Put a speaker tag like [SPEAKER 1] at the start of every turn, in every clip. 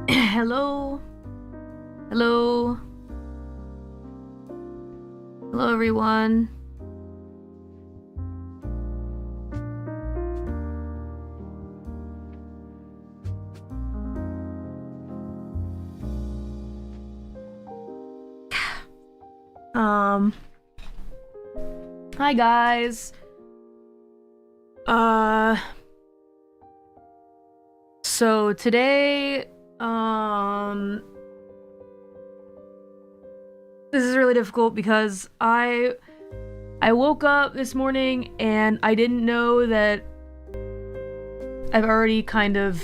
[SPEAKER 1] Hello. Hello. Hello, everyone. Hi guys. So today, this is really difficult because I woke up this morning and I didn't know that I've already kind of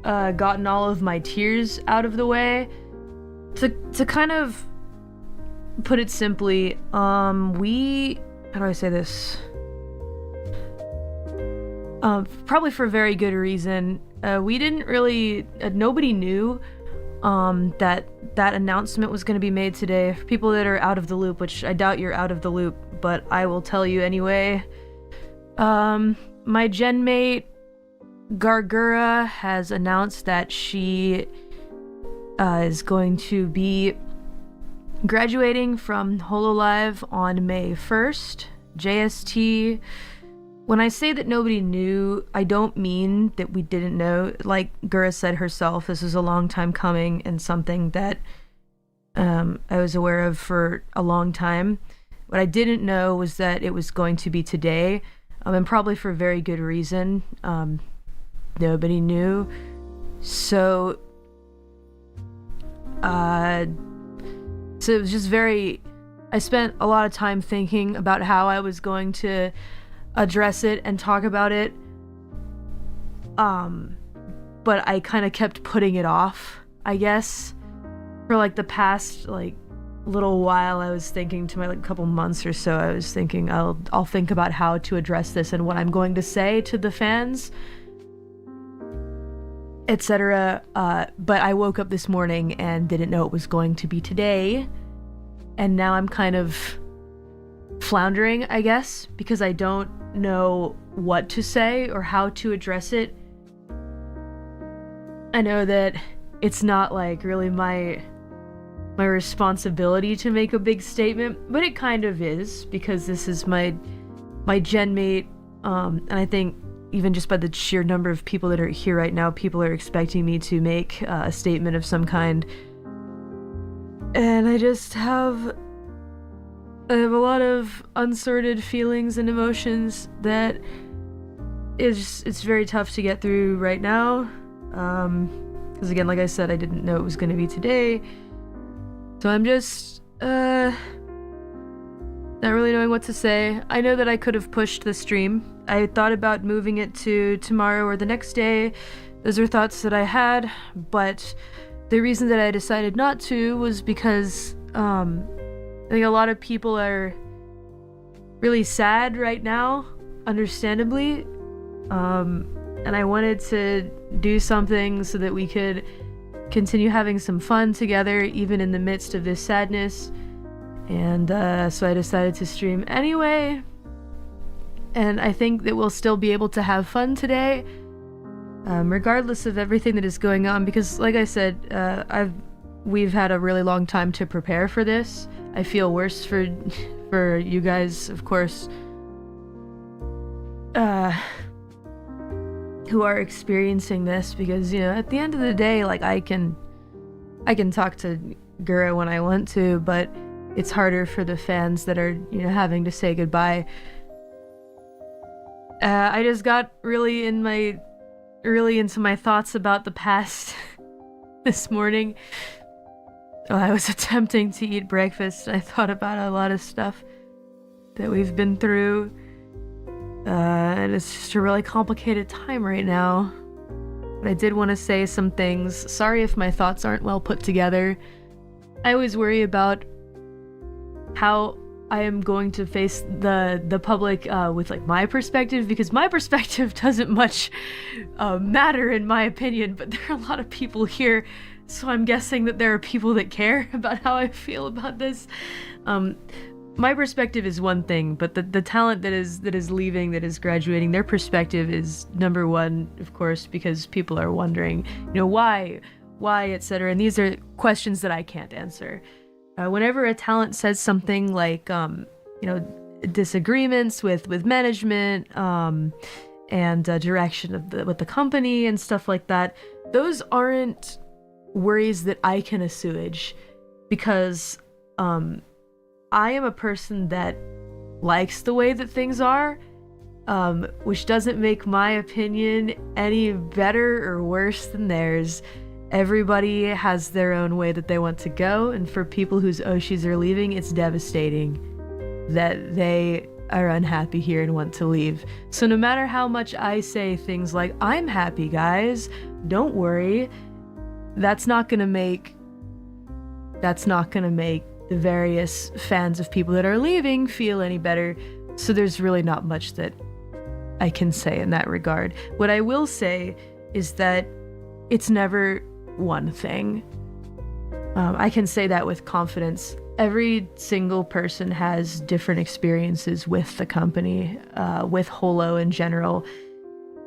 [SPEAKER 1] gotten all of my tears out of the way. To kind of put it simply, how do I say this? Probably for very good reason. We didn't really, nobody knew that announcement was going to be made today. For people that are out of the loop, which I doubt you're out of the loop, but I will tell you anyway. My gen mate, Gure, has announced that she is going to be graduating from Hololive on May 1st, JST. When I say that nobody knew, I don't mean that we didn't know. Like Gure said herself, this is a long time coming and something that I was aware of for a long time. What I didn't know was that it was going to be today, and probably for very good reason. Nobody knew. So it was just I spent a lot of time thinking about how I was going to address it and talk about it. But I kind of kept putting it off, I guess. For like the past little while, I was thinking to my couple months or so, I was thinking I'll think about how to address this and what I'm going to say to the fans, etc. But I woke up this morning and didn't know it was going to be today. And now I'm kind of floundering, I guess, because I don't know what to say or how to address it. I know that it's not really my responsibility to make a big statement, but it kind of is, because this is my gen mate, and I think even just by the sheer number of people that are here right now, people are expecting me to make a statement of some kind. And I have a lot of unsorted feelings and emotions that it's very tough to get through right now. Because again, like I said, I didn't know it was going to be today. So I'm just not really knowing what to say. I know that I could have pushed the stream. I thought about moving it to tomorrow or the next day. Those are thoughts that I had, but the reason that I decided not to was because I think a lot of people are really sad right now, understandably. And I wanted to do something so that we could continue having some fun together, even in the midst of this sadness. And so I decided to stream anyway. And I think that we'll still be able to have fun today, regardless of everything that is going on. Because, like I said, we've had a really long time to prepare for this. I feel worse for you guys, of course, who are experiencing this, because at the end of the day, I can talk to Gure when I want to, but it's harder for the fans that are having to say goodbye. I just got really into my thoughts about the past this morning. I was attempting to eat breakfast, and I thought about a lot of stuff that we've been through. And it's just a really complicated time right now. But I did want to say some things. Sorry if my thoughts aren't well put together. I always worry about how I am going to face the public with my perspective, because my perspective doesn't much matter in my opinion, but there are a lot of people here, so I'm guessing that there are people that care about how I feel about this. My perspective is one thing, but the talent that is leaving, that is graduating, their perspective is number one, of course, because people are wondering, why, etc. And these are questions that I can't answer. Whenever a talent says something like, disagreements with management, and direction with the company and stuff like that, those aren't worries that I can assuage, because I am a person that likes the way that things are, which doesn't make my opinion any better or worse than theirs. Everybody has their own way that they want to go, and for people whose oshis are leaving, it's devastating that they are unhappy here and want to leave. So no matter how much I say things like, I'm happy, guys, don't worry, that's not gonna make the various fans of people that are leaving feel any better. So there's really not much that I can say in that regard. What I will say is that it's never one thing. I can say that with confidence. Every single person has different experiences with the company, with Holo in general,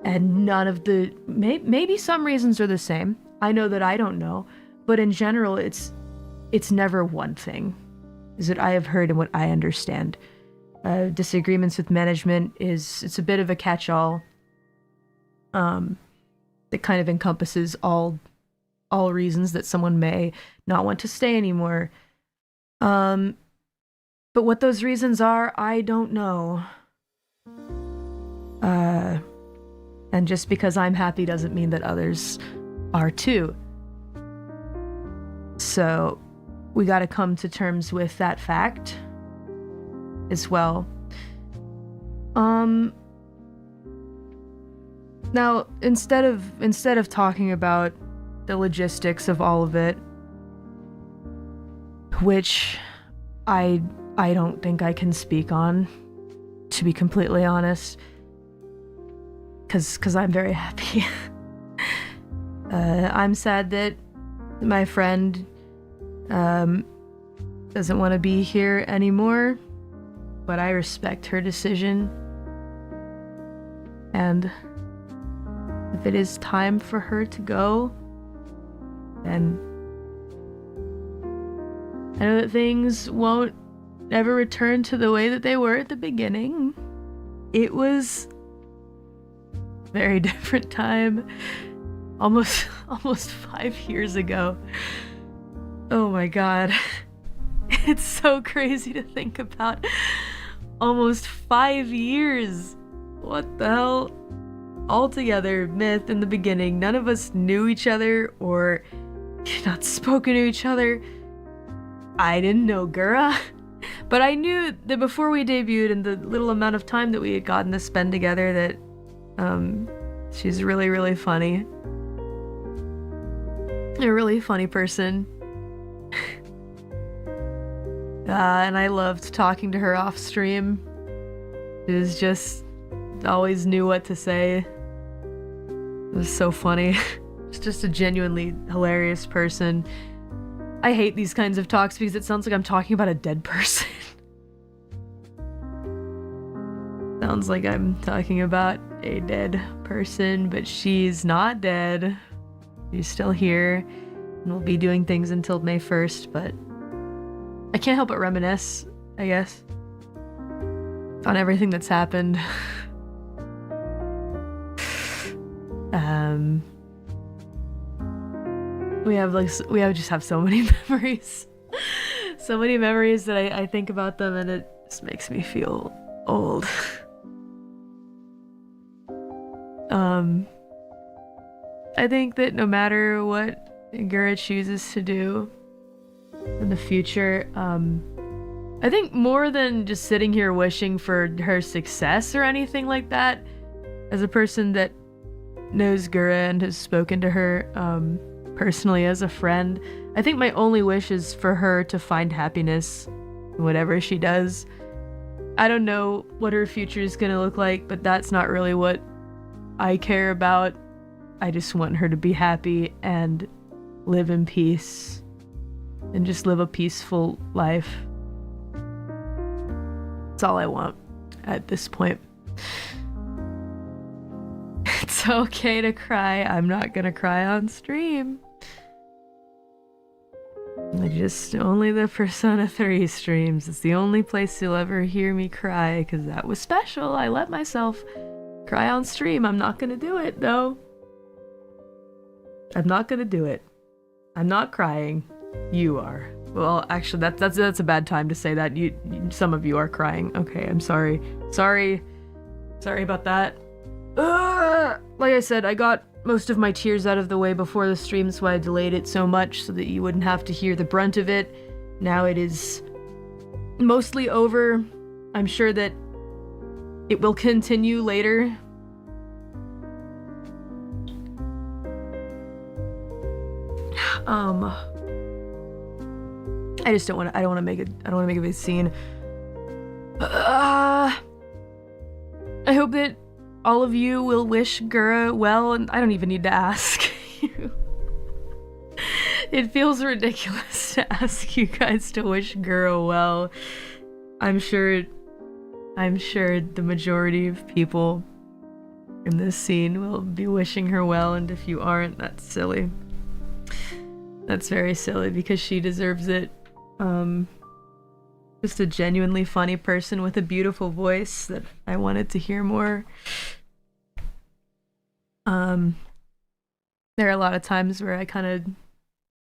[SPEAKER 1] and none of the maybe some reasons are the same. I know that I don't know, but in general, it's never one thing, is what I have heard and what I understand. Disagreements with management it's a bit of a catch-all that kind of encompasses all reasons that someone may not want to stay anymore. But what those reasons are, I don't know. And just because I'm happy doesn't mean that others are too. So we got to come to terms with that fact as well. Now, instead of talking about the logistics of all of it, which I don't think I can speak on, to be completely honest, because I'm very happy. I'm sad that my friend doesn't want to be here anymore, but I respect her decision. And if it is time for her to go, then I know that things won't ever return to the way that they were at the beginning. It was a very different time, almost 5 years ago. Oh my god. It's so crazy to think about. Almost 5 years. What the hell? Altogether, myth in the beginning. None of us knew each other or not spoken to each other. I didn't know Gura, but I knew that before we debuted and the little amount of time that we had gotten to spend together that she's really, really funny. A really funny person. And I loved talking to her off stream. It was just always knew what to say. It was so funny. It's just a genuinely hilarious person. I hate these kinds of talks because it sounds like I'm talking about a dead person. Sounds like I'm talking about a dead person, but she's not dead. She's still here and will be doing things until May 1st, but I can't help but reminisce, I guess, on everything that's happened. We just have so many memories. So many memories that I think about them and it just makes me feel old. I think that no matter what Gura chooses to do in the future, I think more than just sitting here wishing for her success or anything like that, as a person that knows Gura and has spoken to her personally as a friend, I think my only wish is for her to find happiness in whatever she does. I don't know what her future is gonna look like, but that's not really what I care about. I just want her to be happy and live in peace and just live a peaceful life. That's all I want at this point. It's okay to cry. I'm not gonna cry on stream. Only the Persona 3 streams. It's the only place you'll ever hear me cry, because that was special. I let myself cry on stream. I'm not gonna do it, though. I'm not gonna do it. I'm not crying. You are. Well, actually, that's a bad time to say that. Some of you are crying. Okay, I'm sorry. Sorry about that. Like I said, I got most of my tears out of the way before the stream, so I delayed it so much so that you wouldn't have to hear the brunt of it. Now it is mostly over. I'm sure that it will continue later. I just don't want to make a big scene. I hope that all of you will wish Gura well, and I don't even need to ask you. It feels ridiculous to ask you guys to wish Gura well. I'm sure the majority of people in this scene will be wishing her well, and if you aren't, that's silly. That's very silly, because she deserves it. Just a genuinely funny person with a beautiful voice that I wanted to hear more. There are a lot of times where I kind of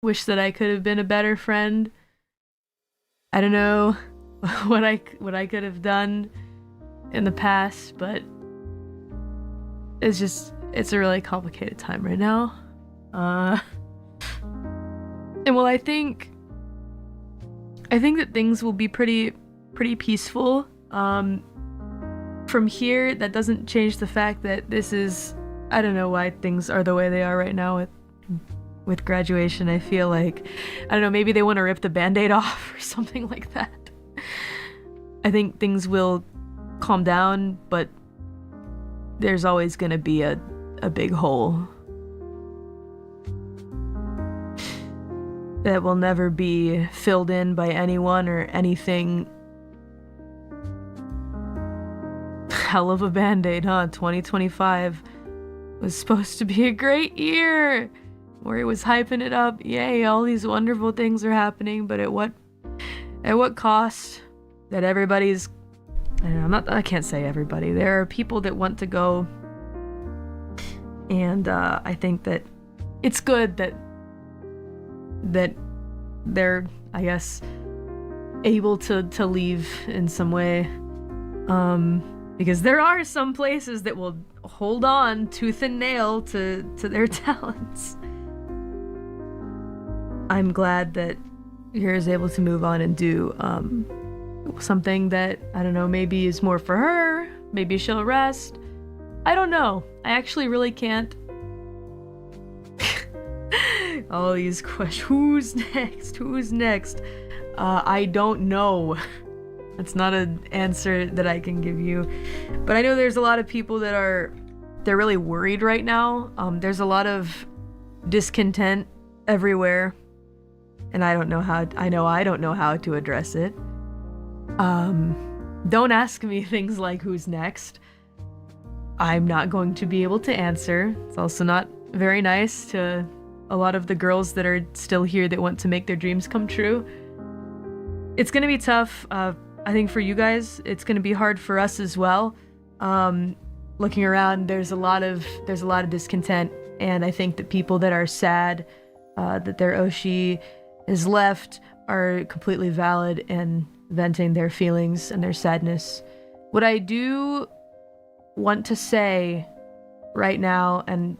[SPEAKER 1] wish that I could have been a better friend. I don't know what I could have done in the past, but it's a really complicated time right now. And well, I think that things will be pretty peaceful. From here, that doesn't change the fact that this is, I don't know why things are the way they are right now with graduation. I feel like, I don't know, maybe they want to rip the band-aid off or something like that. I think things will calm down, but there's always gonna be a big hole that will never be filled in by anyone or anything. Hell of a band-aid, huh? 2025 was supposed to be a great year, where it was hyping it up. Yay, all these wonderful things are happening, but at what cost? That everybody's, I can't say everybody. There are people that want to go, and I think that it's good that they're, I guess, able to leave in some way, because there are some places that will hold on tooth and nail to their talents. I'm glad that Gura is able to move on and do something that, I don't know, maybe is more for her, maybe she'll rest. I don't know. I actually really can't. All these questions. Who's next? I don't know. That's not an answer that I can give you. But I know there's a lot of people they're really worried right now. There's a lot of discontent everywhere. And I don't know how to address it. Don't ask me things like who's next. I'm not going to be able to answer. It's also not very nice to a lot of the girls that are still here that want to make their dreams come true. It's gonna be tough. I think for you guys, it's gonna be hard for us as well. Looking around, there's a lot of discontent, and I think that people that are sad that their ошей is left are completely valid in venting their feelings and their sadness. What I do want to say right now, and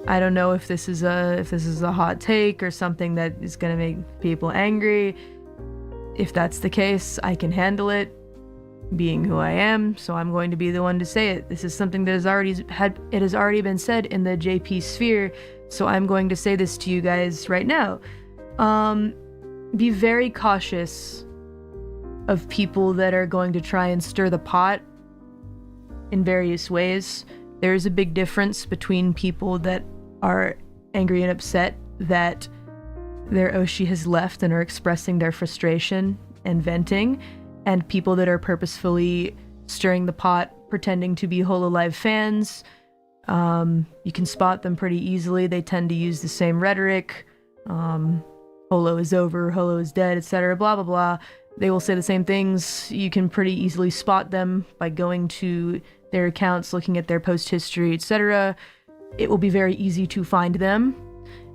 [SPEAKER 1] I don't know if this is a hot take or something that is gonna make people angry. If that's the case, I can handle it, being who I am, so I'm going to be the one to say it. This is something that has already been said in the JP sphere, so I'm going to say this to you guys right now. Be very cautious of people that are going to try and stir the pot in various ways. There is a big difference between people that are angry and upset that their ошей has left and are expressing their frustration and venting, and people that are purposefully stirring the pot, pretending to be Hololive fans. You can spot them pretty easily. They tend to use the same rhetoric. Holo is over, Holo is dead, etc., blah blah blah. They will say the same things. You can pretty easily spot them by going to their accounts, looking at their post history, etc. It will be very easy to find them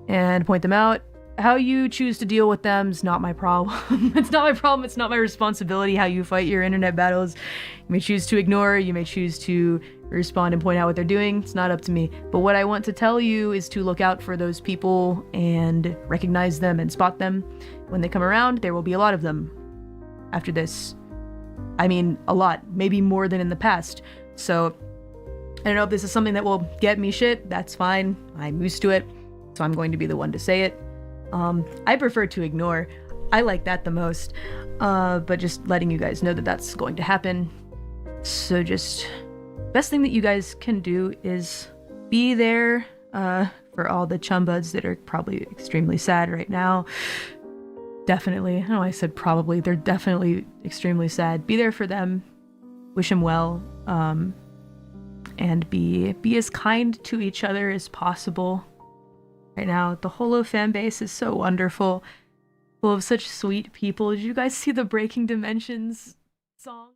[SPEAKER 1] and point them out. How you choose to deal with them is not my problem. It's not my problem, it's not my responsibility how you fight your internet battles. You may choose to ignore, you may choose to respond and point out what they're doing. It's not up to me. But what I want to tell you is to look out for those people and recognize them and spot them. When they come around, there will be a lot of them after this. I mean, a lot. Maybe more than in the past. So, I don't know if this is something that will get me shit. That's fine. I'm used to it. So I'm going to be the one to say it. I prefer to ignore. I like that the most. But just letting you guys know that that's going to happen. So just, best thing that you guys can do is be there for all the chumbuds that are probably extremely sad right now. Definitely. I know I said probably. They're definitely extremely sad. Be there for them. Wish them well. And be as kind to each other as possible. Right now, the Holo fan base is so wonderful, full of such sweet people. Did you guys see the Breaking Dimensions song?